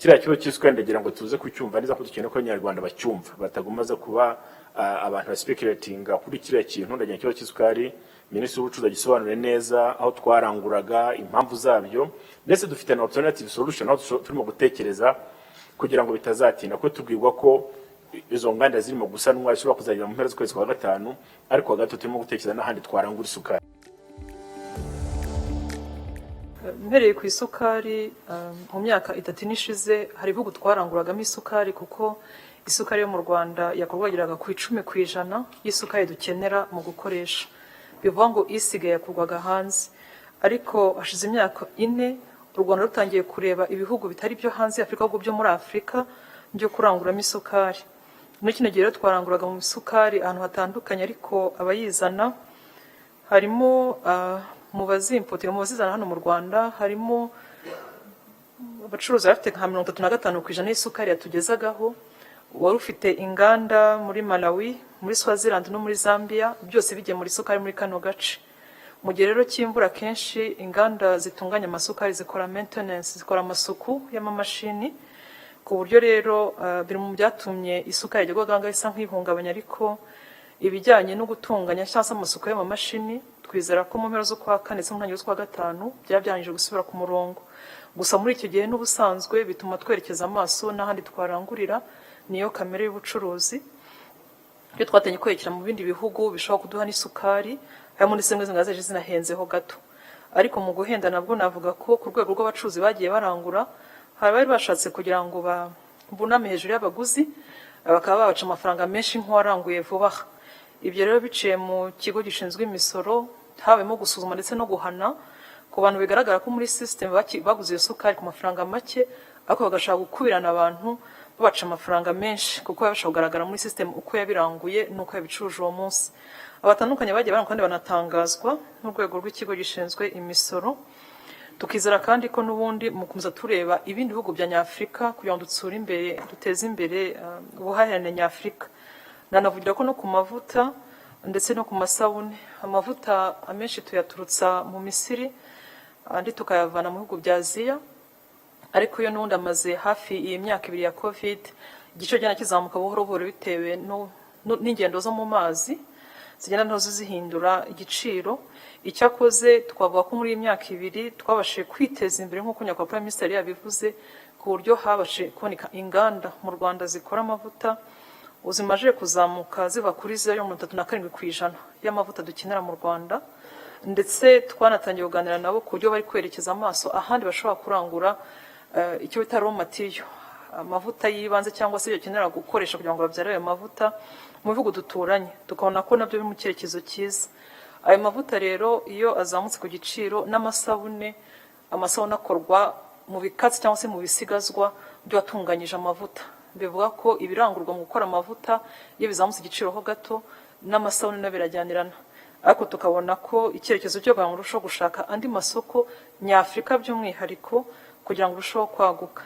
kiriya kibazo cy'isukari ndagira ngo tuze kucyumva neza ko dukeneye ko abanyarwanda bacyumva batagumaza kuba abantu baspekulatinga kuri kiriya kintu. Ndagira ikibazo cy'isukari Minisitiri w'Ubucuruzi agisobanure neza aho twaranguraga impamvu zabyo, ndetse dufite na alternative solution aho turimo gutekereza kugira ngo bitazatinda, ko tubwirwa ko izo nganda zirimo gusanwa zishobora kuzagera mu mpera z'ukwezi kwa gatanu, ariko wa gatatu turimo gutekereza n'ahandi twarangura isukari. Mpereye ku isukari, mu myaka 3 nishize hari ibihugu twaranguragamo isukari, kuko isukari yo mu Rwanda yakorwagiraga ku 10% y'isukari dukenera mu gukoresha, bivuga ngo isigaye yakorwaga hanze. Ariko hashize imyaka 4 u Rwanda rutangiye kureba ibihugu bitari byo hanze ya Afrika, ahubwo byo muri Afrika byo kuranguramo isukari. Muri kino gihe twaranguraga mu isukari ahantu hatandukanye, ariko abayizana harimo mu bazizana hano mu Rwanda harimo abacuruzi bafite nka 35% y'isukari yatugezagaho. Wari ufite inganda muri Malawi, muri Swaziland no muri Zambia, byose bigiye muri isukari muri kano gace. Mu gihe rero cy'imvura kenshi inganda zitunganya amasukari zikora maintenance, zikora amasuku y'amamashini, ku buryo rero biri mu byatumye isukari yagwaga isa nk'ihungabanya. Ariko ibijyanye no gutunganya cyangwa se amasuku y'amamashini, twizera ko mu mpera zo kwa 4 ndetse mu ntangiriro z'ukwa 5 byabyangije gusubira ku murongo. Gusa muri icyo gihe n'ubusanzwe bituma twerekeza amaso n'ahandi twarangurira, niyo kamere y'ubucuruzi. Iyo twatenye kwerekera mu bindi bihugu bishobora kuduha n'isukari, harimo n'izimwe zaje zinahenzeho gato. Ariko mu guhenda nabwo navuga ko ku rwego rw'abacuruzi bagiye barangura, hari bari bashatse kugira ngo buname hejuru y'abaguzi, bakaba babaca amafaranga menshi nk'uwaranguye vuba. Ibyo rero biciye mu kigo gishinzwe imisoro, habemo gusuzuma ndetse no guhana ku bantu bigaragara ko muri system baguze iyo sukari ku mafaranga make, ariko bagashaka gukubirana abantu babaca amafaranga menshi, kuko yabasha kugaragara muri system uko yabiranguye nuko yabicuruje uwo munsi. Abatandukanye bagiye barangwa kandi banatangazwa n'urwego rw'ikigo gishinzwe imisoro. Tukizera kandi ko n'ubundi mukomeza tureba ibindi bihugu bya Nyafrika kugira ngo dutsure imbere, duteze imbere ubuhahirane Nyafrika. Nanavugira ko no ku mavuta ndetse no ku masabune, amavuta amenshi tuyaturutsa mu Misiri, andi tukayavana mu bihugu bya Aziya. Ariko yo n'undi amaze hafi iyi myaka 2 ya Covid, igiciro cyana kizamuka buhoro buhoro bitewe n'ingendo zo mu mazi zigenda ntozo zihindura igiciro. Icyakoze twavuga ko muri iyi myaka 2 twabashije kwiteza imbere nk'uko nyakubahwa Prime Minister yabivuze, ku buryo habashe kuboneka inganda mu Rwanda zikora amavuta uzimaje kuzamuka ziva kuri 37% y'amavuta dukenera mu Rwanda. Ndetse twanatangiye kuganira nabo ku buryo bari kwerekeza amaso ahandi bashobora kurangura icyo bita raw material, amavuta yibanze cyangwa se yokenera gukoresha kugira ngo babyare ayo mavuta mu bihugu duturanye. Tukabona ko nabyo biri mu cyerekezo cyiza. Ayo mavuta rero iyo azamutse ku giciro, n'amasabune akorwa mu bikatsi cyangwa se mu bisigazwa byo watunganyije amavuta, bivuga ko ibirangurwa mu gukora amavuta iyo bizamutse igiciro ho gato, n'amasabune na birajyanirana. Ariko tukabona ko icyerekezo cyo bangurusho gushaka andi masoko Nyafrika by'umwihariko kugira ngo urusheho kwaguka.